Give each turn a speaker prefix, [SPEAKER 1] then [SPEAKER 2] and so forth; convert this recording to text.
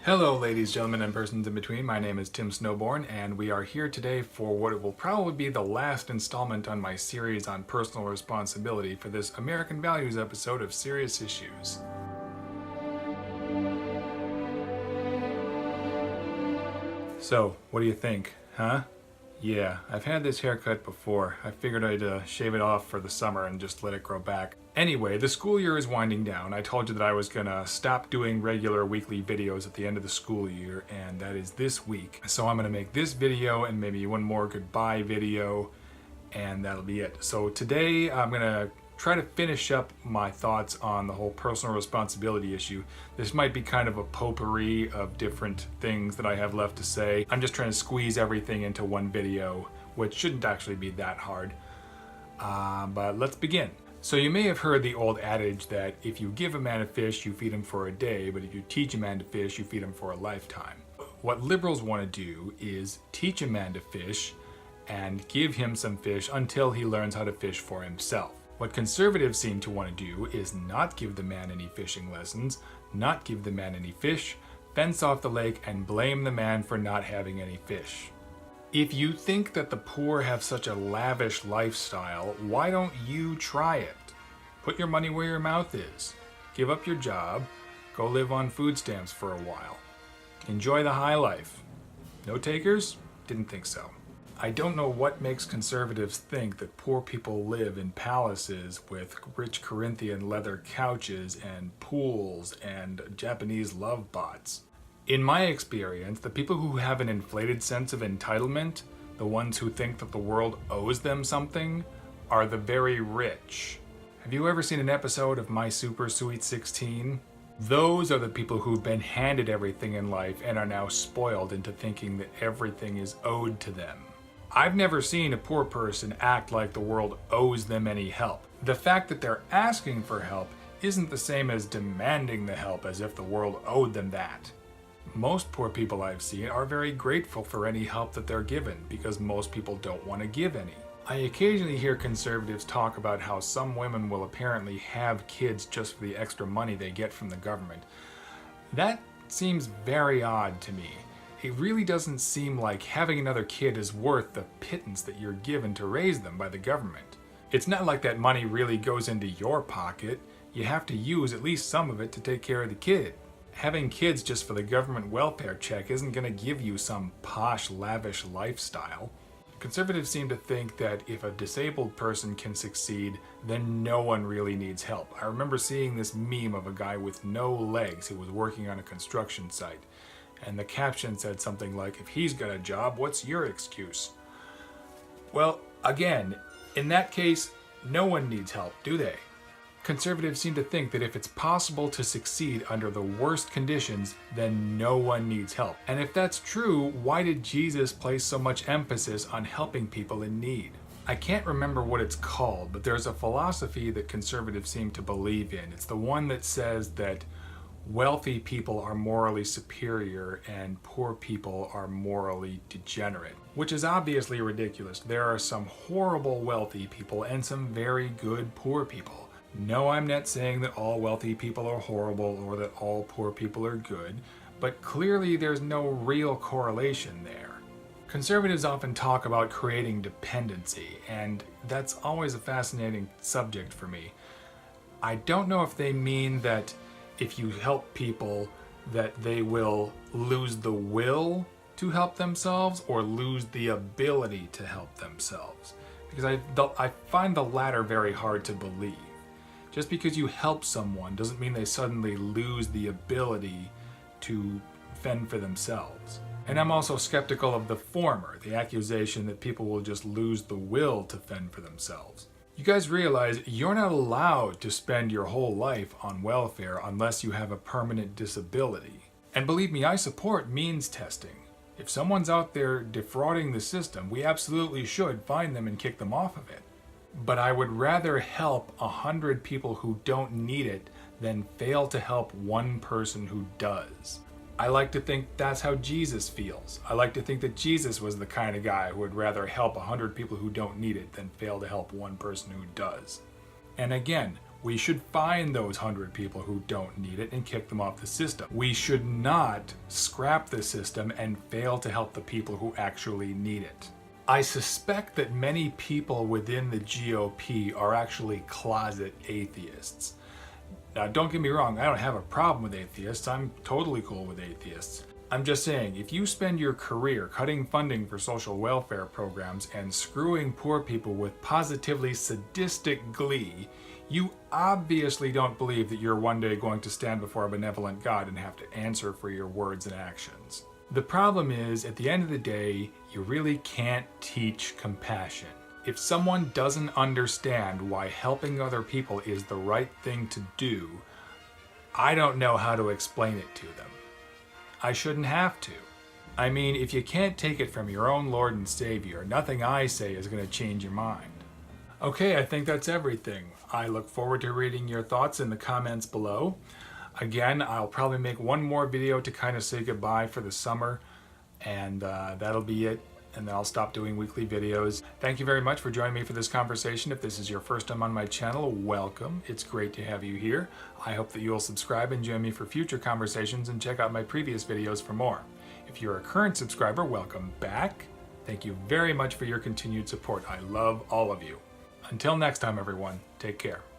[SPEAKER 1] Hello ladies, gentlemen, and persons in between. My name is Tim Snowborn, and we are here today for what will probably be the last installment on my series on personal responsibility for this American Values episode of Serious Issues. So, what do you think, huh? Yeah, I've had this haircut before. I figured I'd shave it off for the summer and just let it grow back. Anyway, the school year is winding down. I told you that I was gonna stop doing regular weekly videos at the end of the school year, and that is this week. So I'm gonna make this video and maybe one more goodbye video, and that'll be it. So today I'm gonna try to finish up my thoughts on the whole personal responsibility issue. This might be kind of a potpourri of different things that I have left to say. I'm just trying to squeeze everything into one video, which shouldn't actually be that hard. But let's begin. So you may have heard the old adage that if you give a man a fish, you feed him for a day, but if you teach a man to fish, you feed him for a lifetime. What liberals want to do is teach a man to fish and give him some fish until he learns how to fish for himself. What conservatives seem to want to do is not give the man any fishing lessons, not give the man any fish, fence off the lake, and blame the man for not having any fish. If you think that the poor have such a lavish lifestyle, why don't you try it? Put your money where your mouth is. Give up your job. Go live on food stamps for a while. Enjoy the high life. No takers? Didn't think so. I don't know what makes conservatives think that poor people live in palaces with rich Corinthian leather couches and pools and Japanese love bots. In my experience, the people who have an inflated sense of entitlement, the ones who think that the world owes them something, are the very rich. Have you ever seen an episode of My Super Sweet 16? Those are the people who've been handed everything in life and are now spoiled into thinking that everything is owed to them. I've never seen a poor person act like the world owes them any help. The fact that they're asking for help isn't the same as demanding the help as if the world owed them that. Most poor people I've seen are very grateful for any help that they're given because most people don't want to give any. I occasionally hear conservatives talk about how some women will apparently have kids just for the extra money they get from the government. That seems very odd to me. It really doesn't seem like having another kid is worth the pittance that you're given to raise them by the government. It's not like that money really goes into your pocket. You have to use at least some of it to take care of the kid. Having kids just for the government welfare check isn't going to give you some posh, lavish lifestyle. Conservatives seem to think that if a disabled person can succeed, then no one really needs help. I remember seeing this meme of a guy with no legs who was working on a construction site. And the caption said something like, "If he's got a job, what's your excuse?" Well, again, in that case, no one needs help, do they? Conservatives seem to think that if it's possible to succeed under the worst conditions, then no one needs help. And if that's true, why did Jesus place so much emphasis on helping people in need? I can't remember what it's called, but there's a philosophy that conservatives seem to believe in. It's the one that says that wealthy people are morally superior and poor people are morally degenerate, which is obviously ridiculous. There are some horrible wealthy people and some very good poor people. No, I'm not saying that all wealthy people are horrible or that all poor people are good, but clearly there's no real correlation there. Conservatives often talk about creating dependency, and that's always a fascinating subject for me. I don't know if they mean that if you help people that they will lose the will to help themselves or lose the ability to help themselves. Because I find the latter very hard to believe. Just because you help someone doesn't mean they suddenly lose the ability to fend for themselves. And I'm also skeptical of the former, the accusation that people will just lose the will to fend for themselves. You guys realize you're not allowed to spend your whole life on welfare unless you have a permanent disability. And believe me, I support means testing. If someone's out there defrauding the system, we absolutely should find them and kick them off of it. But I would rather help 100 people who don't need it than fail to help one person who does. I like to think that's how Jesus feels. I like to think that Jesus was the kind of guy who would rather help 100 people who don't need it than fail to help one person who does. And again, We should find those 100 people who don't need it and kick them off the system. We should not scrap the system and fail to help the people who actually need it. I suspect that many people within the GOP are actually closet atheists. Now, don't get me wrong, I don't have a problem with atheists. I'm totally cool with atheists. I'm just saying, if you spend your career cutting funding for social welfare programs and screwing poor people with positively sadistic glee, you obviously don't believe that you're one day going to stand before a benevolent God and have to answer for your words and actions. The problem is, at the end of the day, you really can't teach compassion. If someone doesn't understand why helping other people is the right thing to do, I don't know how to explain it to them. I shouldn't have to. I mean, if you can't take it from your own Lord and Savior, nothing I say is going to change your mind. Okay, I think that's everything. I look forward to reading your thoughts in the comments below. Again, I'll probably make one more video to kind of say goodbye for the summer, and that'll be it. And then I'll stop doing weekly videos. Thank you very much for joining me for this conversation. If this is your first time on my channel, welcome. It's great to have you here. I hope that you'll subscribe and join me for future conversations and check out my previous videos for more. If you're a current subscriber, welcome back. Thank you very much for your continued support. I love all of you. Until next time, everyone, take care.